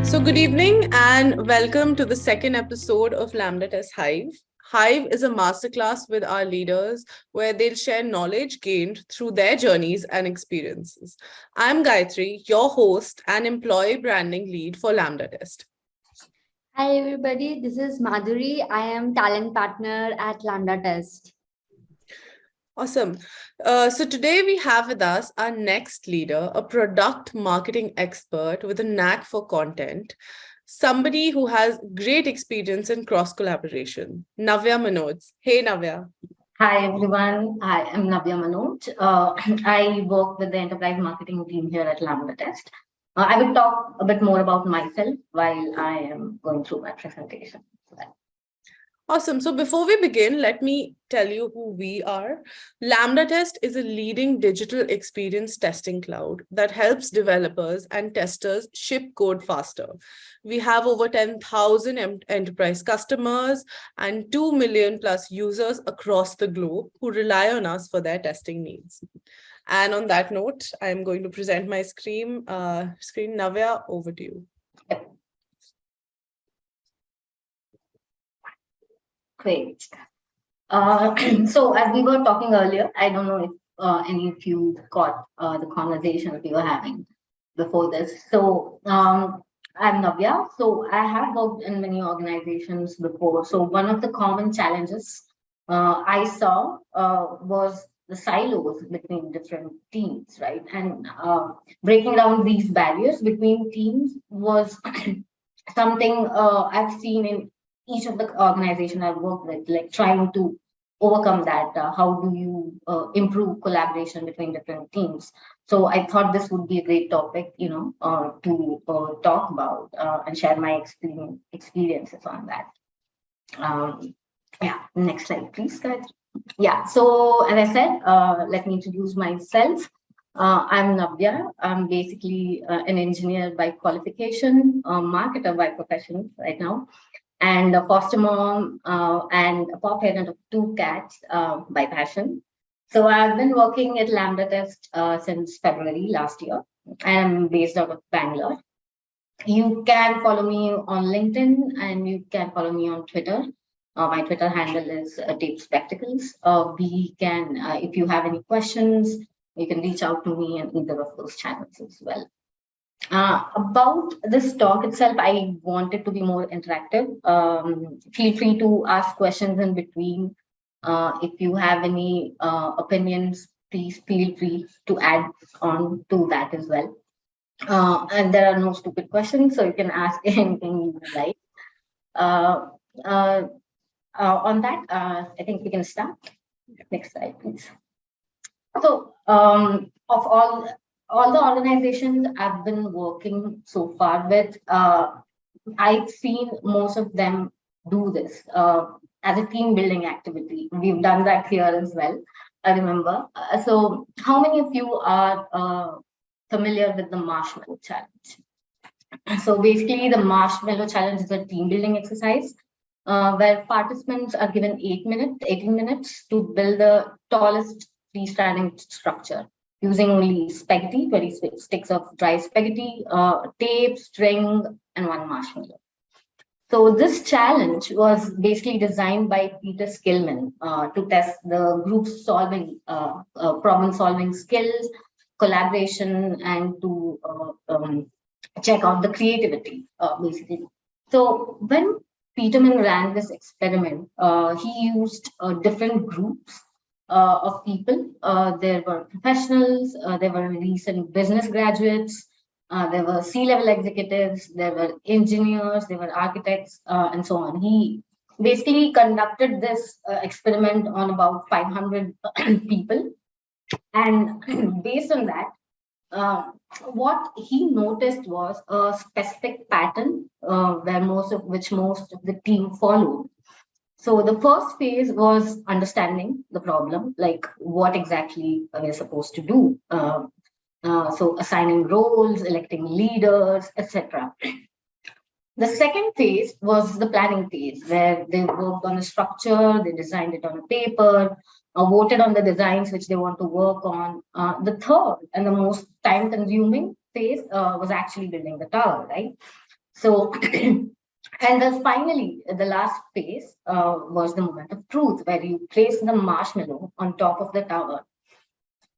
So good evening and welcome to the second episode of LambdaTest Hive. Hive is a masterclass with our leaders where they'll share knowledge gained through their journeys and experiences. I'm Gayatri, your host and employee branding lead for LambdaTest. Hi everybody, this is Madhuri. I am talent partner at LambdaTest. Awesome. So today we have with us our next leader, a product marketing expert with a knack for content, somebody who has great experience in cross collaboration, Navya Manoj. Hey, Navya. Hi everyone, I am Navya Manoj. I work with the enterprise marketing team here at LambdaTest. I will talk a bit more about myself while I am going through my presentation. Awesome. So before we begin, let me tell you who we are. LambdaTest is a leading digital experience testing cloud that helps developers and testers ship code faster. We have over 10,000 enterprise customers and 2 million plus users across the globe who rely on us for their testing needs. And on that note, I'm going to present my screen. Navya, over to you. Great. So as we were talking earlier, I don't know if any of you caught the conversation that we were having before this. So I'm Navya. So I have worked in many organizations before. So one of the common challenges I saw was the silos between different teams, right? And breaking down these barriers between teams was something I've seen in each of the organization I've worked with, like trying to overcome that. How do you improve collaboration between different teams? So I thought this would be a great topic, to talk about and share my experiences on that. Yeah, next slide, please, guys. Yeah, so as I said, let me introduce myself. I'm Navya. I'm basically an engineer by qualification, marketer by profession right now, and a foster mom and a pop parent of 2 cats by passion. So I've been working at LambdaTest since February last year. I'm based out of Bangalore. You can follow me on LinkedIn and you can follow me on Twitter. My Twitter handle is Tape Spectacles. We can, if you have any questions, you can reach out to me on either of those channels as well. About this talk itself, I wanted to be more interactive. Feel free to ask questions in between. If you have any opinions, please feel free to add on to that as well. And there are no stupid questions, so you can ask anything you would like. On that, I think we can start. Next slide, please. So, of all the organizations I've been working so far with, I've seen most of them do this as a team building activity. We've done that here as well, I remember. So how many of you are familiar with the Marshmallow Challenge? So basically the Marshmallow Challenge is a team building exercise where participants are given 18 minutes to build the tallest freestanding structure using only spaghetti, 20 sticks of dry spaghetti, tape, string, and 1 marshmallow. So this challenge was basically designed by Peter Skill-Man to test the group's problem-solving skills, collaboration, and to check out the creativity, basically. So when Peterman ran this experiment, he used different groups of people. There were professionals, there were recent business graduates, there were C-level executives, there were engineers, there were architects, and so on. He basically conducted this experiment on about 500 people. And based on that, what he noticed was a specific pattern where most of the team followed. So the first phase was understanding the problem, like what exactly we're supposed to do. So assigning roles, electing leaders, etc. The second phase was the planning phase, where they worked on a structure, they designed it on a paper, voted on the designs which they want to work on. The third and the most time-consuming phase was actually building the tower, right? So, and then finally, the last phase was the moment of truth, where you place the marshmallow on top of the tower,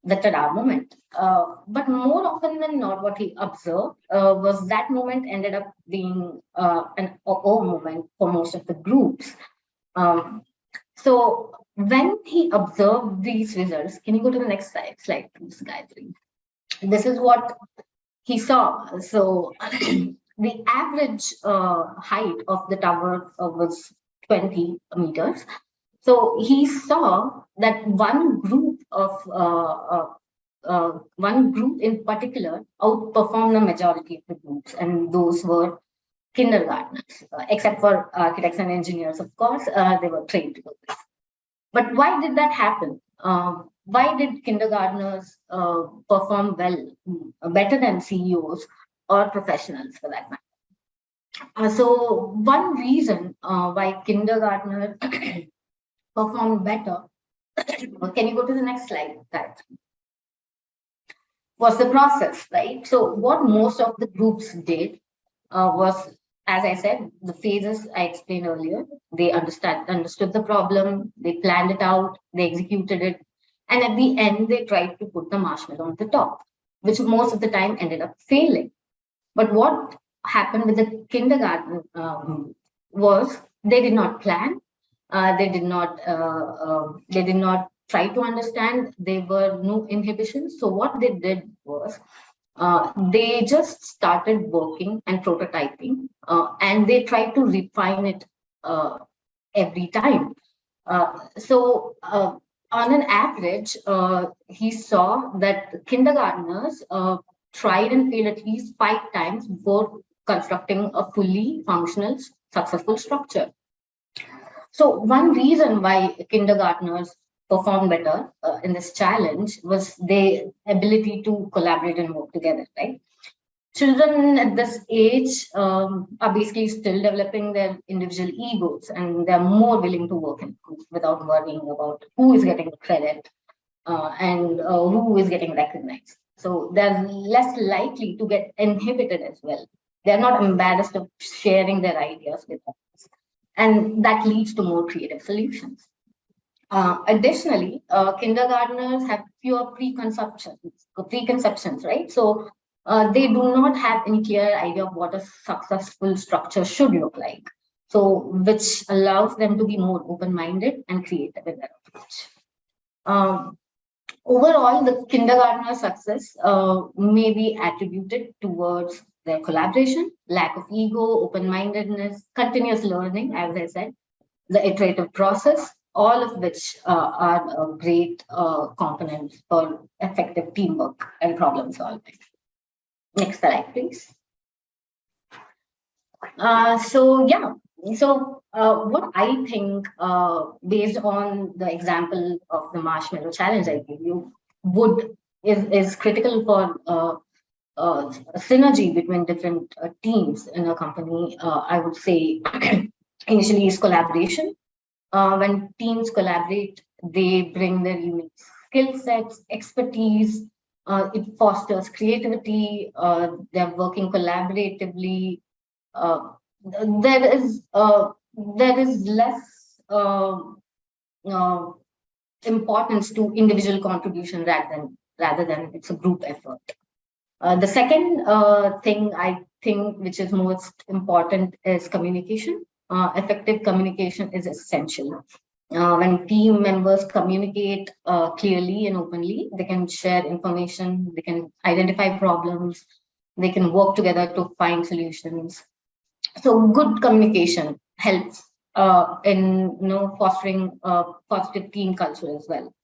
the ta-da moment. But more often than not, what he observed was that moment ended up being an oh moment for most of the groups. Um, so when he observed these results, can you go to the next slide please, Gayatri? This is what he saw. So the average height of the tower was 20 meters. So he saw that one group in particular outperformed the majority of the groups, and those were kindergartners, except for architects and engineers, of course, they were trained to do this. But why did that happen? Why did kindergartners perform better than CEOs or professionals for that matter? So one reason why kindergartners performed better, can you go to the next slide, Gayatri? Was the process, right? So what most of the groups did was, as I said, the phases I explained earlier. They understood the problem, they planned it out, they executed it, and at the end, they tried to put the marshmallow on the top, which most of the time ended up failing. But what happened with the kindergarten was they did not plan, they did not try to understand. There were no inhibitions. So what they did was they just started working and prototyping, and they tried to refine it every time. So on an average, he saw that kindergartners tried and failed at least 5 times before constructing a fully functional, successful structure. So one reason why kindergartners perform better in this challenge was their ability to collaborate and work together, right? Children at this age are basically still developing their individual egos, and they're more willing to work in groups without worrying about who is getting credit and who is getting recognized. So they're less likely to get inhibited as well. They're not embarrassed of sharing their ideas with others, and that leads to more creative solutions. Additionally, kindergartners have fewer preconceptions, right? So they do not have any clear idea of what a successful structure should look like. So which allows them to be more open-minded and creative in their approach. Overall, the kindergartner success may be attributed towards their collaboration, lack of ego, open-mindedness, continuous learning, as I said, the iterative process, all of which are great components for effective teamwork and problem solving. Next slide, please. What I think, based on the example of the marshmallow challenge I gave you, is critical for synergy between different teams in a company. I would say initially is collaboration. When teams collaborate, they bring their unique skill sets, expertise. It fosters creativity. They're working collaboratively. Uh, there is less importance to individual contribution rather than it's a group effort. The second thing I think which is most important is communication. Effective communication is essential. When team members communicate clearly and openly, they can share information, they can identify problems, they can work together to find solutions. So good communication helps in fostering positive team culture as well.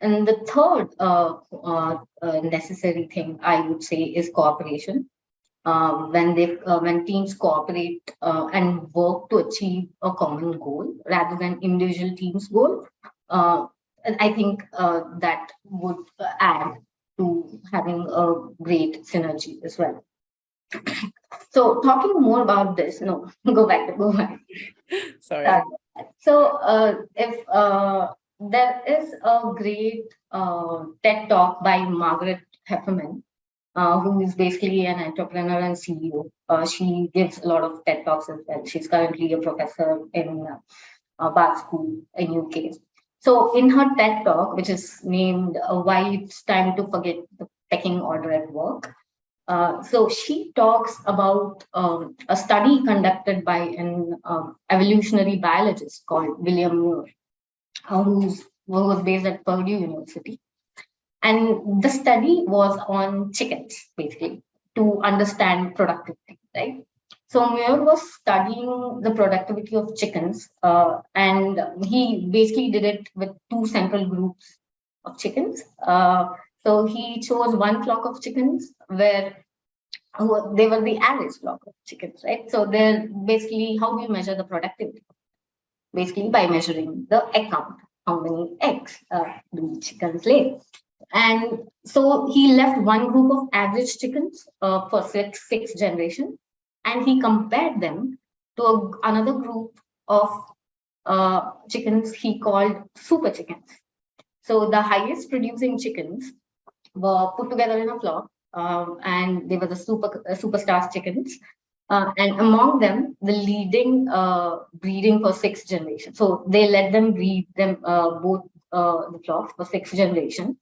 And the third necessary thing I would say is cooperation. When teams cooperate and work to achieve a common goal rather than individual teams' goal, I think that would add to having a great synergy as well. So talking more about this, no, go back. Sorry. If there is a great TED talk by Margaret Heffernan, who is basically an entrepreneur and CEO. She gives a lot of TED Talks as well. She's currently a professor in Bath School in UK. So in her TED Talk, which is named Why It's Time to Forget the Pecking Order at Work, so she talks about a study conducted by an evolutionary biologist called William Moore, who was based at Purdue University. And the study was on chickens, basically, to understand productivity, right? So Muir was studying the productivity of chickens, and he basically did it with two central groups of chickens. So he chose one flock of chickens where they were the average flock of chickens, right? So they're basically, how do you measure the productivity? Basically by measuring the egg count. How many eggs do chickens lay? And so he left one group of average chickens for sixth generation, and he compared them to another group of chickens he called super chickens. So the highest producing chickens were put together in a flock, and they were the superstar chickens. And among them, the leading breeding for sixth generation. So they let them breed them both the flocks for sixth generation.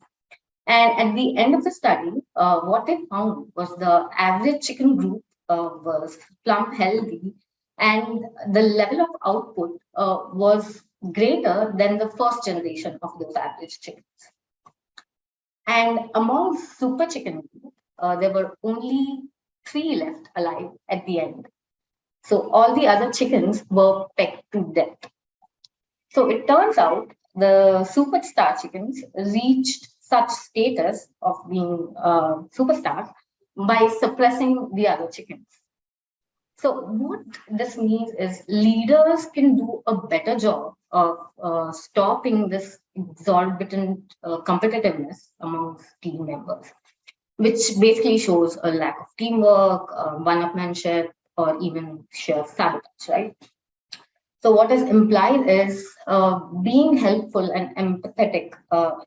And at the end of the study, what they found was the average chicken group was plump healthy, and the level of output was greater than the first generation of those average chickens. And among super chicken group, there were only 3 left alive at the end. So all the other chickens were pecked to death. So it turns out the superstar chickens reached such status of being superstars by suppressing the other chickens. So what this means is leaders can do a better job of stopping this exorbitant competitiveness amongst team members, which basically shows a lack of teamwork, one-upmanship, or even sheer sabotage, right? So what is implied is being helpful and empathetic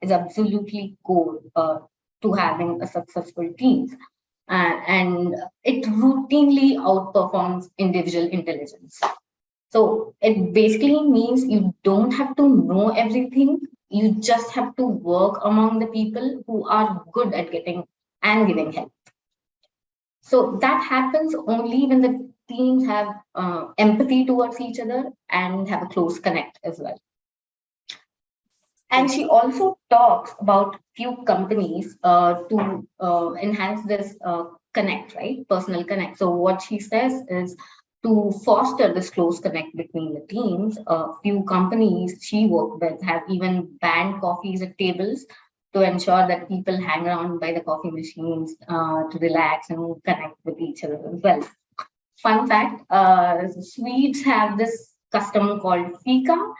is absolutely core to having a successful team. And it routinely outperforms individual intelligence. So it basically means you don't have to know everything. You just have to work among the people who are good at getting and giving help. So that happens only when the teams have empathy towards each other and have a close connect as well. And she also talks about few companies to enhance this connect, right? Personal connect. So what she says is to foster this close connect between the teams, a few companies she worked with have even banned coffees at tables to ensure that people hang around by the coffee machines to relax and connect with each other as well. Fun fact, Swedes have this custom called fika,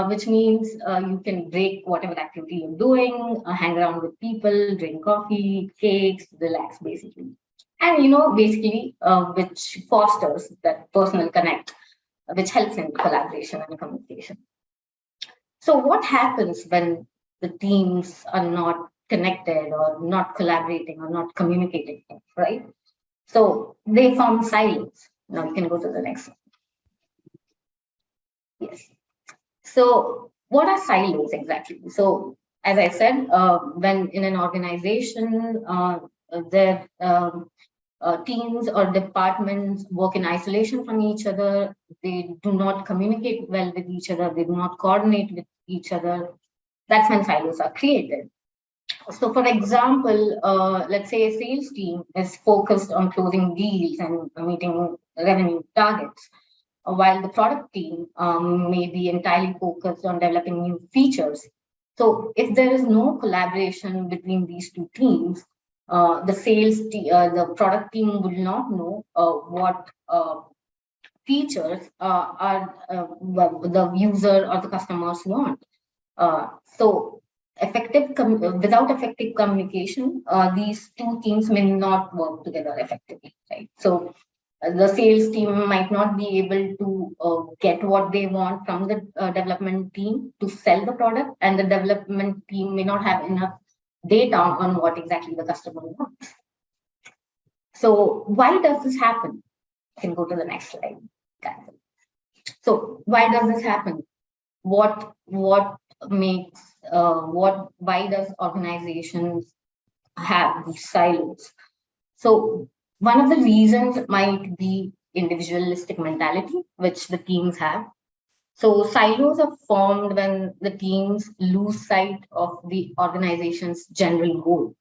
which means you can break whatever activity you're doing, hang around with people, drink coffee, cakes, relax basically. And basically, which fosters that personal connect, which helps in collaboration and communication. So what happens when the teams are not connected or not collaborating or not communicating, right? So they form silos. Now you can go to the next one. Yes. So what are silos exactly? So as I said, when in an organization, their teams or departments work in isolation from each other, they do not communicate well with each other, they do not coordinate with each other, that's when silos are created. So for example, let's say a sales team is focused on closing deals and meeting revenue targets, while the product team may be entirely focused on developing new features. So if there is no collaboration between these two teams, the product team will not know what features the user or the customers want. So without effective communication, these two teams may not work together effectively, right? So the sales team might not be able to get what they want from the development team to sell the product, and the development team may not have enough data on what exactly the customer wants. So why does this happen? You can go to the next slide, guys. So why does this happen? What makes why does organizations have these silos? So one of the reasons might be individualistic mentality, which the teams have. So silos are formed when the teams lose sight of the organization's general goal.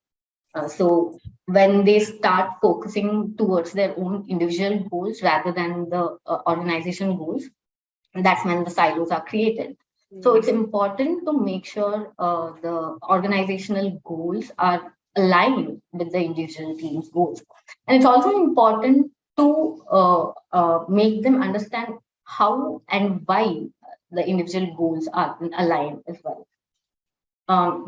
So when they start focusing towards their own individual goals rather than the organization goals, that's when the silos are created. So it's important to make sure the organizational goals are aligned with the individual team's goals. And it's also important to make them understand how and why the individual goals are aligned as well.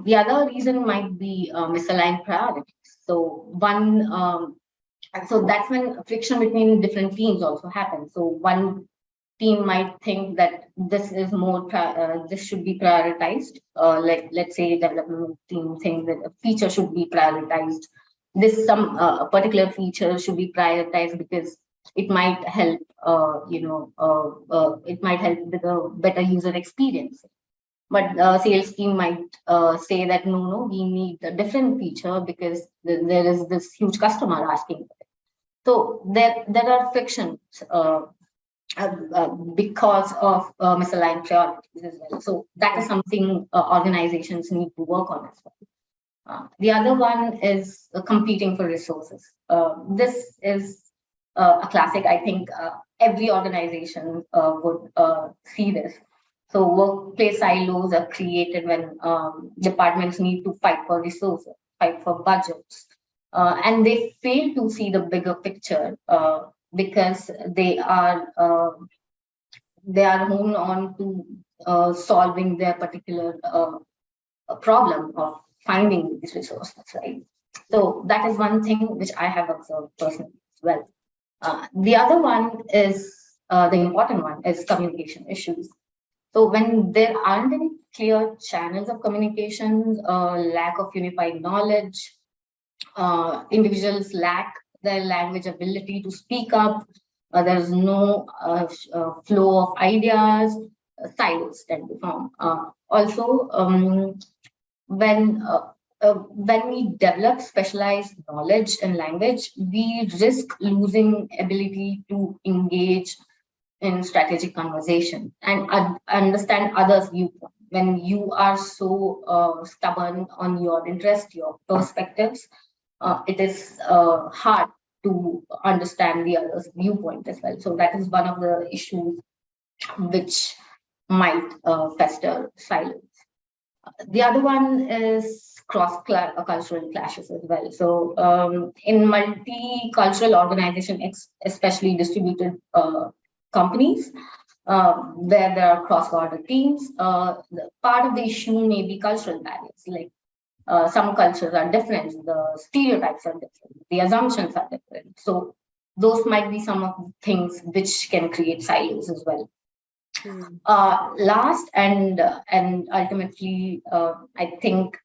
The other reason might be misaligned priorities. So that's when friction between different teams also happens. So one team might think that this is this should be prioritized. Like let's say development team thinks that a feature should be prioritized. Some particular feature should be prioritized because it might help. It might help with a better user experience. But sales team might say that no, we need a different feature because there is this huge customer asking. So there are frictions because of misaligned priorities as well. So that is something organizations need to work on as well. The other one is competing for resources. This is a classic. I think every organization would see this. So workplace silos are created when departments need to fight for resources, fight for budgets, and they fail to see the bigger picture because they are honed on to solving their particular problem of finding these resources, right? So that is one thing which I have observed personally as well. The other one is the important one is communication issues. So when there aren't any clear channels of communication, lack of unified knowledge, individuals lack their language ability to speak up, there's no flow of ideas, silos tend to form. Also, when we develop specialized knowledge and language, we risk losing ability to engage in strategic conversation and understand others' viewpoint. When you are so stubborn on your interest, your perspectives, it is hard to understand the other's viewpoint as well. So that is one of the issues which might fester silence. The other one is cross-cultural clashes as well. So in multicultural organization, especially distributed companies, where there are cross-border teams, part of the issue may be cultural barriers. Like some cultures are different, the stereotypes are different, the assumptions are different. So those might be some of the things which can create silos as well. Last and ultimately, I think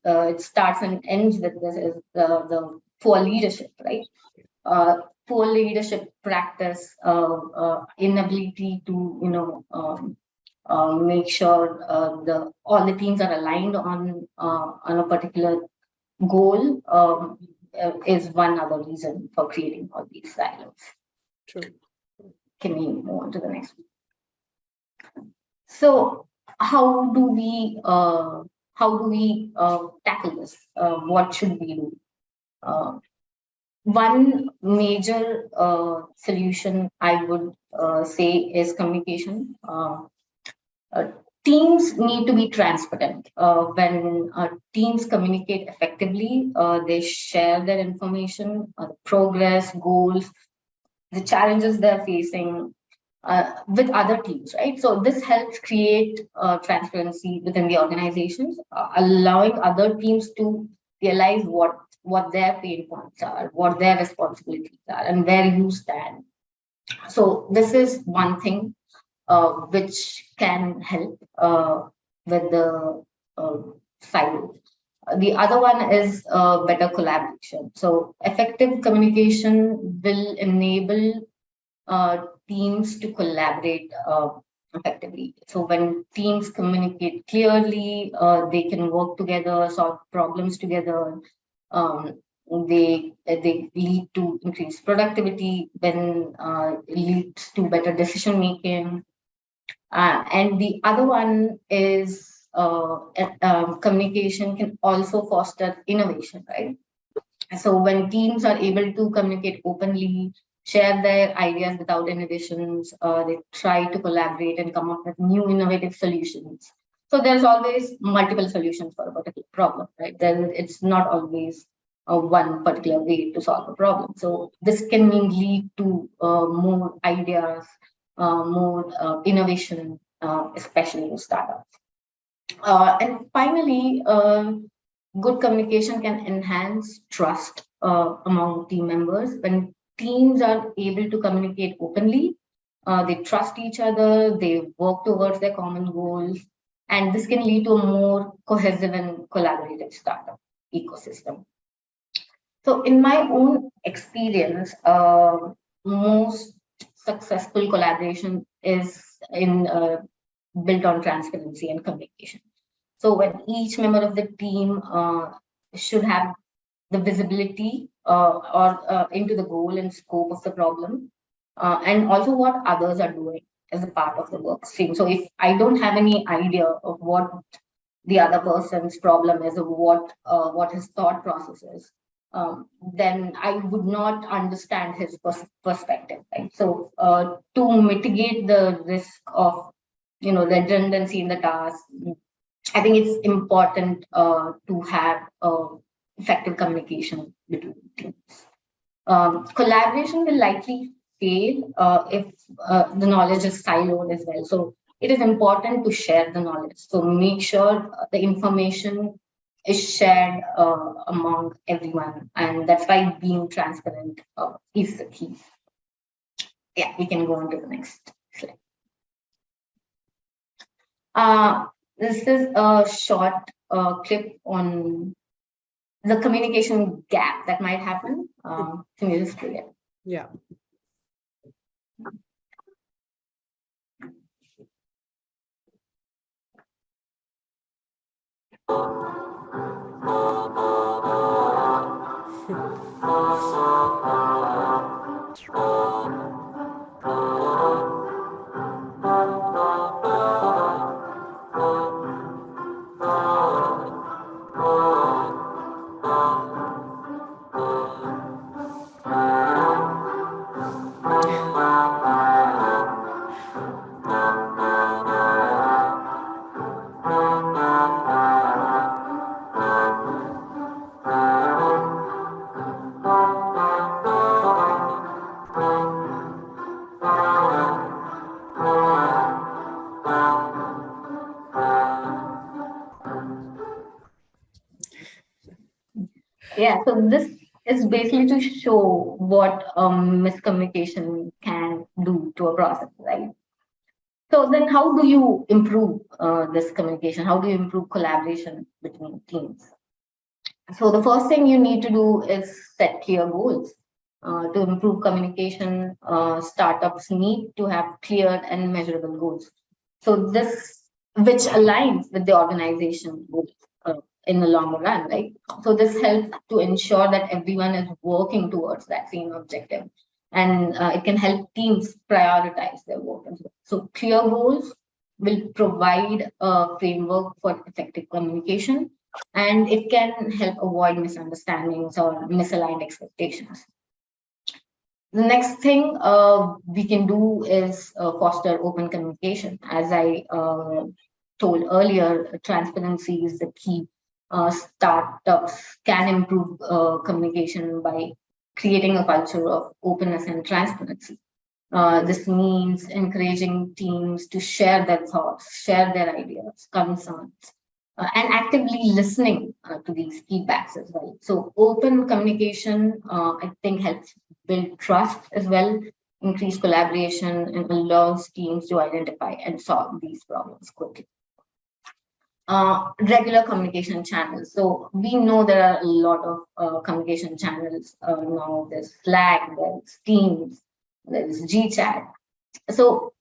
it starts and ends with this is the poor leadership, right? Poor leadership practice, inability to make sure all the teams are aligned on a particular goal is one other reason for creating all these silos. True. Can we move on to the next one? So how do we tackle this? What should we do? One major solution I would say is communication. Teams need to be transparent. When teams communicate effectively, they share their information, progress, goals, the challenges they're facing with other teams, right? So this helps create transparency within the organizations, allowing other teams to realize what their pain points are, what their responsibilities are, and where you stand. So this is one thing which can help with the silos. The other one is better collaboration. So effective communication will enable teams to collaborate effectively. So when teams communicate clearly, they can work together, solve problems together. They lead to increased productivity, then leads to better decision making. And the other one is communication can also foster innovation, right? So when teams are able to communicate openly, share their ideas without inhibitions, they try to collaborate and come up with new innovative solutions. So there's always multiple solutions for a particular problem, right? Then it's not always one particular way to solve a problem. So this can lead to more ideas, more innovation, especially in startups. And finally, good communication can enhance trust among team members. When teams are able to communicate openly, they trust each other, they work towards their common goals, and this can lead to a more cohesive and collaborative startup ecosystem. So in my own experience, most successful collaboration is built on transparency and communication. So when each member of the team should have the visibility or into the goal and scope of the problem, and also what others are doing as a part of the work stream. So if I don't have any idea of what the other person's problem is, or what his thought process is, then I would not understand his perspective. Right? So to mitigate the risk of redundancy in the task, I think it's important to have effective communication between teams. Collaboration will likely fail if the knowledge is siloed as well. So it is important to share the knowledge. So make sure the information is shared among everyone. And that's why being transparent is the key. Yeah, we can go on to the next slide. This is a short clip on the communication gap that might happen. Can you just play it? Yeah. Yeah, so this is basically to show what miscommunication can do to a process, right? So then how do you improve this communication? How do you improve collaboration between teams? So the first thing you need to do is set clear goals. To improve communication, startups need to have clear and measurable goals. So this, which aligns with the organization goals in the longer run, right? So this helps to ensure that everyone is working towards that same objective, and it can help teams prioritize their work as well. So clear goals will provide a framework for effective communication, and it can help avoid misunderstandings or misaligned expectations. The next thing we can do is foster open communication. As I told earlier, transparency is the key. Startups can improve communication by creating a culture of openness and transparency. This means encouraging teams to share their thoughts, share their ideas, concerns, and actively listening to these feedbacks as well. So open communication, I think, helps build trust as well, increase collaboration, and allows teams to identify and solve these problems quickly. Regular communication channels. So we know there are a lot of communication channels now. There's Slack, there's Teams, there's GChat. So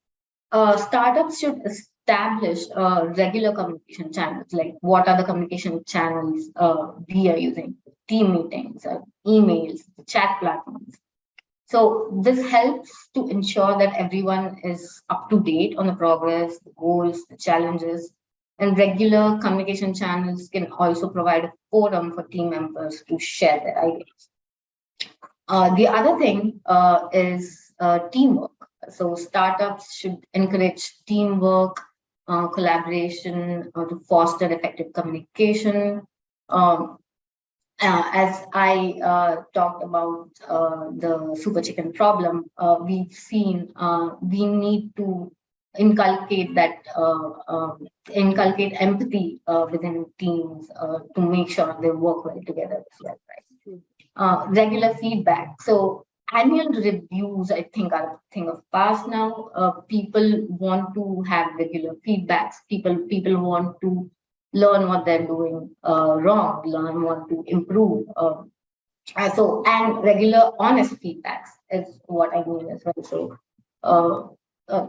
startups should establish regular communication channels. Like, what are the communication channels we are using? Team meetings, emails, chat platforms. So this helps to ensure that everyone is up to date on the progress, the goals, the challenges, and regular communication channels can also provide a forum for team members to share their ideas. The other thing is teamwork. So startups should encourage teamwork, collaboration to foster effective communication. Um, as I talked about the super chicken problem, we've seen we need to inculcate that inculcate empathy within teams to make sure they work well together as well, right? Regular feedback. So annual reviews, I think, are a thing of past now. People want to have regular feedbacks. People want to learn what they're doing wrong, learn what to improve. And regular honest feedbacks is what I mean as well. So uh, uh,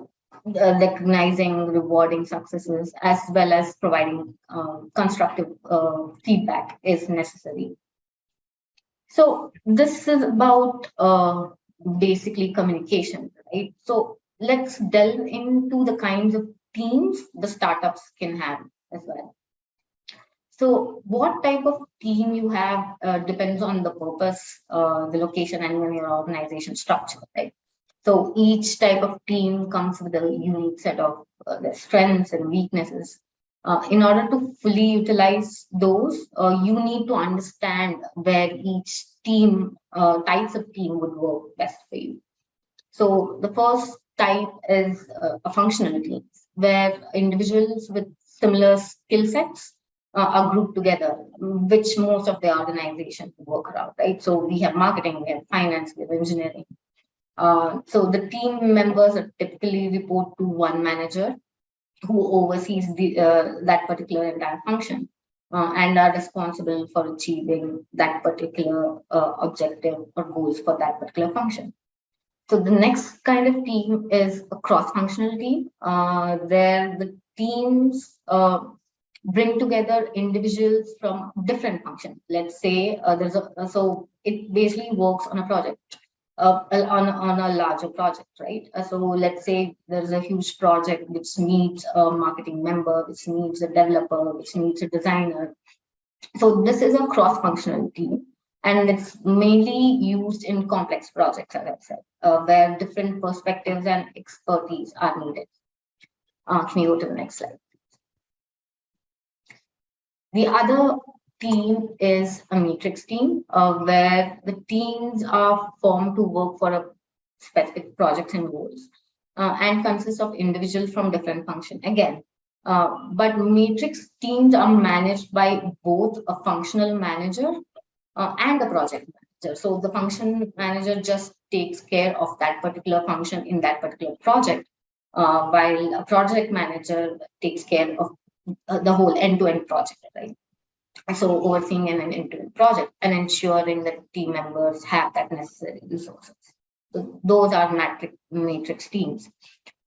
recognizing, rewarding successes, as well as providing constructive feedback is necessary. So this is about basically communication, right? So let's delve into the kinds of teams the startups can have as well. So what type of team you have depends on the purpose, the location, and even your organization structure, right? So each type of team comes with a unique set of their strengths and weaknesses. In order to fully utilize those, you need to understand where each team, types of team would work best for you. So the first type is a functional teams, where individuals with similar skill sets are grouped together, which most of the organization work around, right? So we have marketing, we have finance, we have engineering. So the team members are typically report to one manager who oversees that particular entire function and are responsible for achieving that particular objective or goals for that particular function. So the next kind of team is a cross-functional team, where the teams bring together individuals from different functions. Let's say so it basically works on a project, on a larger project, right? So let's say there's a huge project which needs a marketing member, which needs a developer, which needs a designer. So this is a cross-functional team, and it's mainly used in complex projects, as I said, where different perspectives and expertise are needed. Can you go to the next slide? The other team is a matrix team, where the teams are formed to work for a specific project and goals, and consists of individuals from different functions. Again, but matrix teams are managed by both a functional manager and a project manager. So the function manager just takes care of that particular function in that particular project, while a project manager takes care of the whole end-to-end project, right? So overseeing an end-to-end project and ensuring that team members have that necessary resources. So those are matrix teams.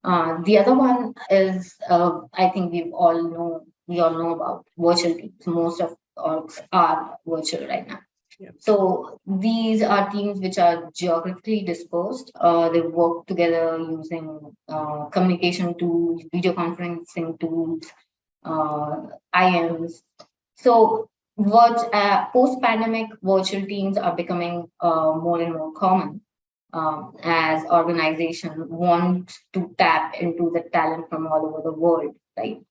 The other one is, I think we all know about virtual teams. Most of orgs are virtual right now. Yeah. So these are teams which are geographically dispersed. They work together using communication tools, video conferencing tools, IMs. So post-pandemic virtual teams are becoming more and more common, as organizations want to tap into the talent from all over the world, right?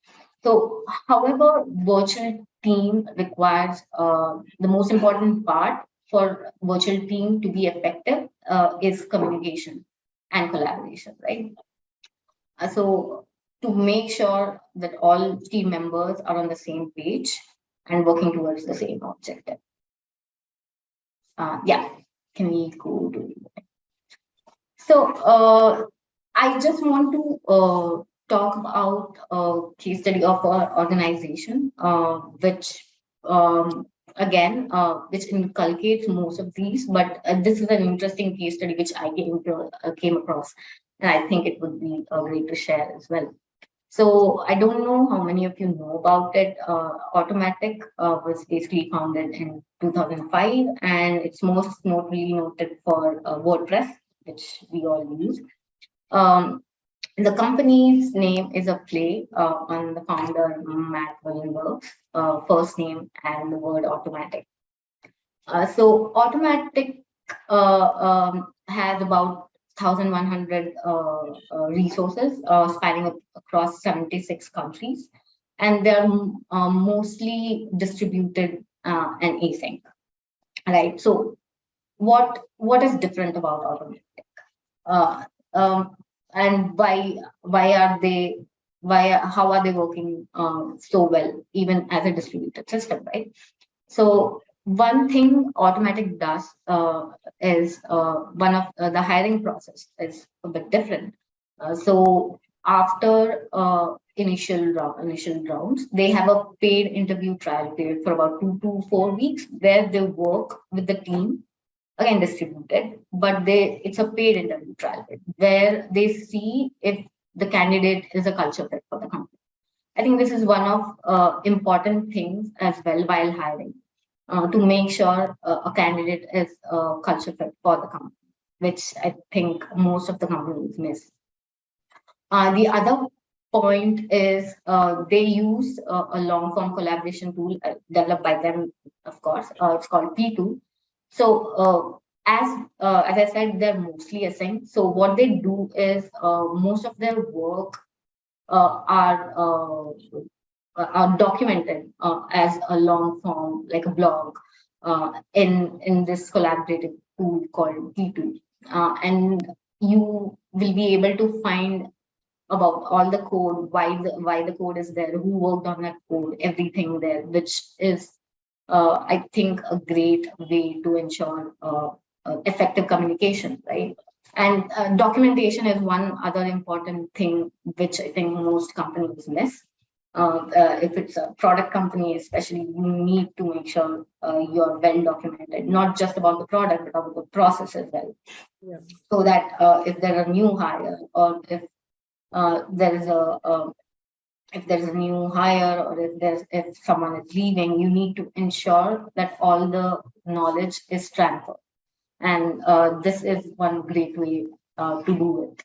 So, however, virtual team requires the most important part for virtual team to be effective is communication and collaboration, right? So to make sure that all team members are on the same page and working towards the same objective. Yeah, can we go to? So I just want to talk about a case study of our organization, which again, which inculcates most of these. But this is an interesting case study which I came across, and I think it would be great to share as well. So I don't know how many of you know about it. Automatic was basically founded in 2005, and it's most notably noted for WordPress, which we all use. The company's name is a play on the founder Matt Mullenberg's first name and the word automatic. So automatic has about 1,100 resources spanning across 76 countries, and they're mostly distributed and async. Right. So what is different about automatic? Uh, um, and how are they working so well even as a distributed system, right? So one thing automatic does is one of the hiring process is a bit different. So after initial rounds, they have a paid interview trial period for about 2 to 4 weeks where they work with the team, again distributed, but it's a paid interview trial where they see if the candidate is a culture fit for the company. I think this is one of important things as well while hiring, to make sure a candidate is a culture fit for the company, which I think most of the companies miss. The other point is they use a long form collaboration tool developed by them, of course. It's called P2. So as I said, they're mostly async. So what they do is most of their work are documented as a long form, like a blog, in this collaborative tool called P2, and you will be able to find about all the code, why the code is there, who worked on that code, everything there, which is I think a great way to ensure effective communication, right? And documentation is one other important thing which I think most companies miss. If it's a product company, especially, you need to make sure you're well documented, not just about the product, but about the process as well. Yeah. So that if there are new hire, or if there is if there's a new hire, or if someone is leaving, you need to ensure that all the knowledge is transferred. And this is one great way to do it.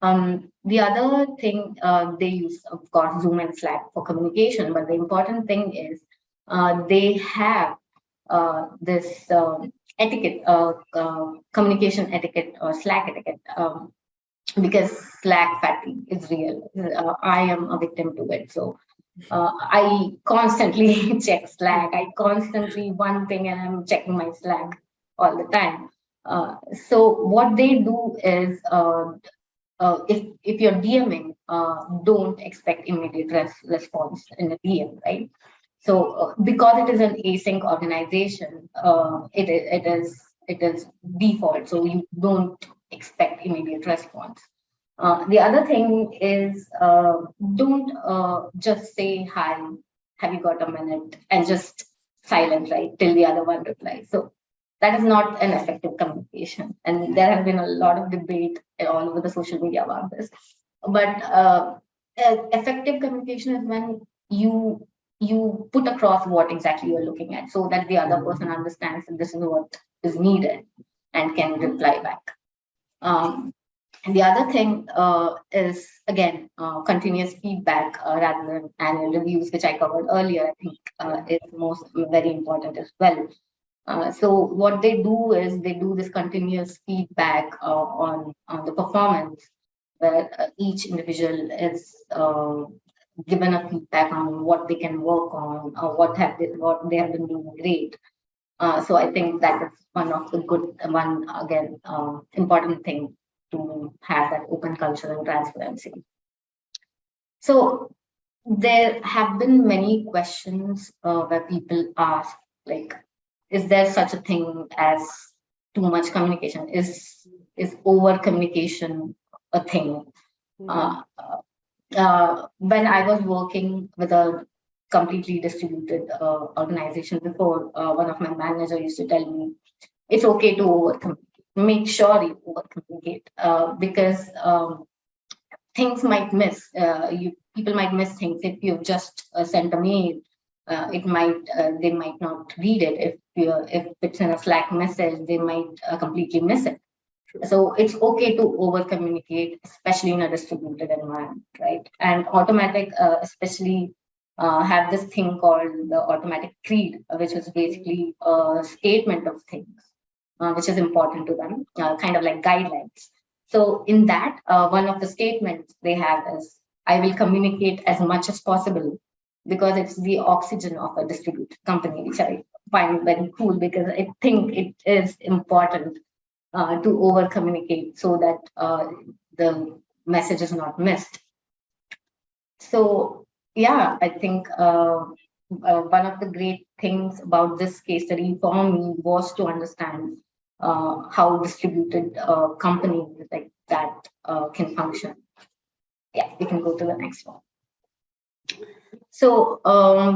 The other thing, they use, of course, Zoom and Slack for communication, but the important thing is they have this etiquette, communication etiquette or Slack etiquette, because Slack fatigue is real. I am a victim to it. So I constantly check Slack. I constantly one thing and I'm checking my Slack all the time. So what they do is, if you're DMing, don't expect immediate response in a DM, right? So because it is an async organization, it is default. So you don't expect immediate response. The other thing is, don't just say hi, have you got a minute, and just silent, right, till the other one replies. So that is not an effective communication. And there have been a lot of debate all over the social media about this. But effective communication is when you put across what exactly you're looking at, so that the other person understands that this is what is needed and can reply back. And the other thing is, again, continuous feedback rather than annual reviews, which I covered earlier. I think is very important as well. So what they do is they do this continuous feedback on the performance, where each individual is given a feedback on what they can work on, or what they have been doing great. So I think that is one of the important thing to have that open culture and transparency. So there have been many questions where people ask, like, is there such a thing as too much communication? Is over communication a thing? when I was working with a completely distributed organization before, one of my managers used to tell me, it's okay to overcommunicate. Make sure you overcommunicate because things might miss. People might miss things if you've just sent a mail. It might they might not read it. If it's in a Slack message, they might completely miss it. So it's okay to over communicate, especially in a distributed environment, right? And automatic, especially have this thing called the automatic creed, which is basically a statement of things, which is important to them, kind of like guidelines. So in that, one of the statements they have is, I will communicate as much as possible because it's the oxygen of a distributed company, which I find very cool because I think it is important to over communicate so that the message is not missed. So yeah, I think one of the great things about this case study for me was to understand how distributed companies like that can function. Yeah, we can go to the next one. So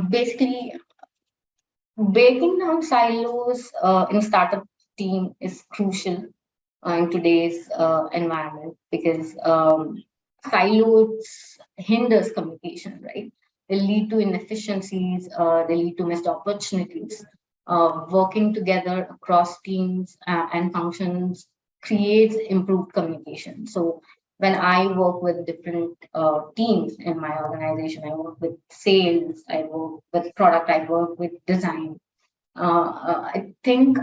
basically, breaking down silos in a startup team is crucial in today's environment because silos hinders communication, right? They lead to inefficiencies, they lead to missed opportunities. Working together across teams and functions creates improved communication. So when I work with different teams in my organization, I work with sales, I work with product, I work with design. I think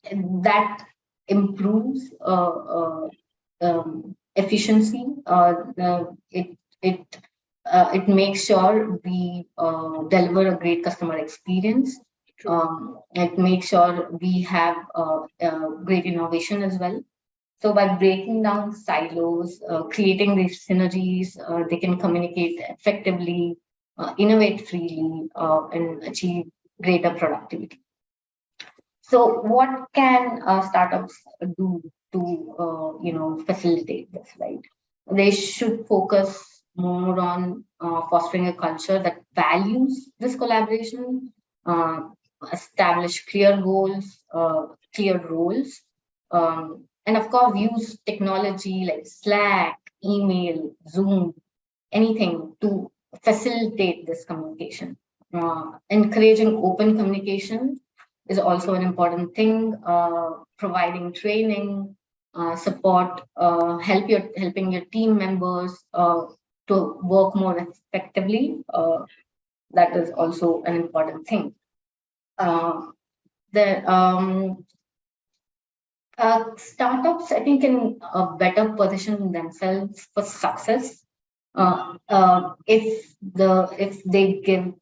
that improves efficiency. It makes sure we deliver a great customer experience. It makes sure we have great innovation as well. So by breaking down silos, creating these synergies, they can communicate effectively, innovate freely, and achieve greater productivity. So what can startups do to facilitate this, right? They should focus more on fostering a culture that values this collaboration, uh, establish clear goals, clear roles, and of course use technology like Slack, email, Zoom, anything to facilitate this communication. Encouraging open communication is also an important thing. Providing training, support, helping your team members to work more effectively. That is also an important thing. The startups, I think, in a better position themselves for success if they give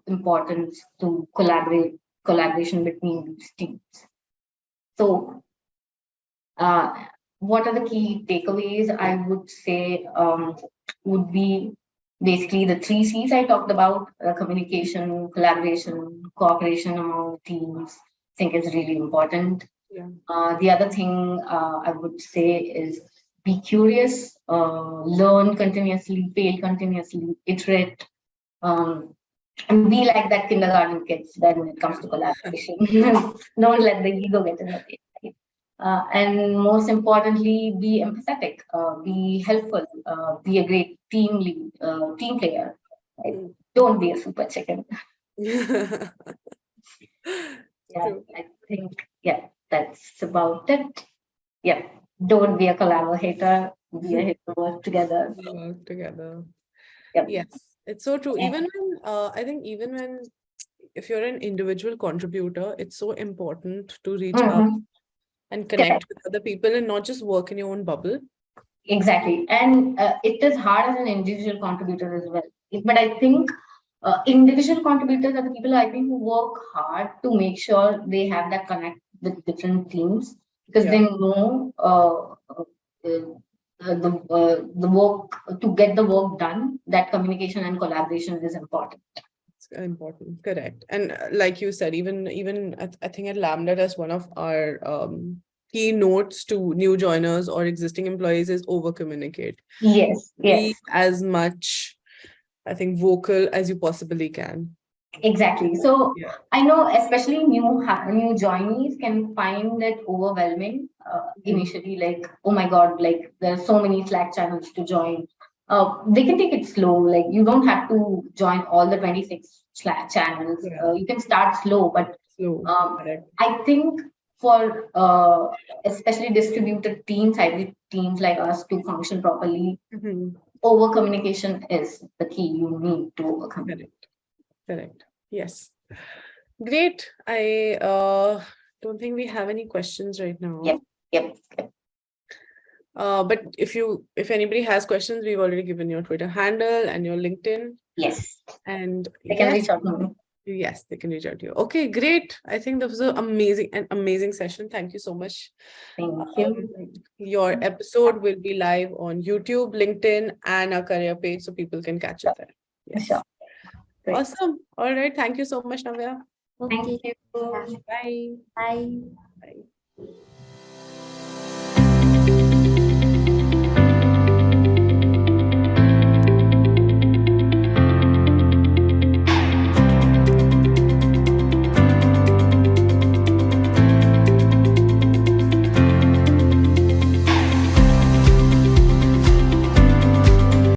importance to collaboration between these teams. So, what are the key takeaways? I would say would be basically the 3 C's I talked about: communication, collaboration, cooperation among teams. I think is really important. Yeah. The other thing I would say is be curious, learn continuously, fail continuously, iterate, and be like that kindergarten kids when it comes to collaboration. Don't let the ego get in the way. Right? And most importantly, be empathetic, be helpful, be a great team player. Right? Don't be a super chicken. Yeah. Yeah, I think, that's about it. Yeah, don't be a collaborator, be a hit to work together. Work together. Yep. Yes, it's so true. Yeah. Even when I think even when if you're an individual contributor, it's so important to reach out and connect with other people and not just work in your own bubble. Exactly. And it is hard as an individual contributor as well. But I think individual contributors are the people I think who work hard to make sure they have that connect with different teams because they know the work to get the work done, that communication and collaboration is important. It's important, correct. And like you said, even I think at Lambda, that's one of our keynotes to new joiners or existing employees is over communicate. Yes, Be yes. as much, I think, vocal as you possibly can. Exactly. So Yeah. I know, especially new joinees can find it overwhelming initially. Like, oh my God, like there's so many Slack channels to join. They can take it slow. Like you don't have to join all the 26 Slack channels. Yeah. You can start slow, but Slow. um, Correct. I think for especially distributed teams, hybrid teams like us to function properly, Mhm. over communication is the key. You need to overcome. Correct. Correct. Yes. Great. I don't think we have any questions right now. Yep. Yep. But if anybody has questions, we've already given your Twitter handle and your LinkedIn. Yes. And They can yes, reach out to me. yes, they can reach out to you. Okay, great. I think that was an amazing session. Thank you so much. Thank you. Your episode will be live on YouTube, LinkedIn, and our career page, so people can catch it there. Yes. Sure. Great. Awesome. All right. Thank you so much, Navya. Okay. Thank you. Bye. Bye. Bye.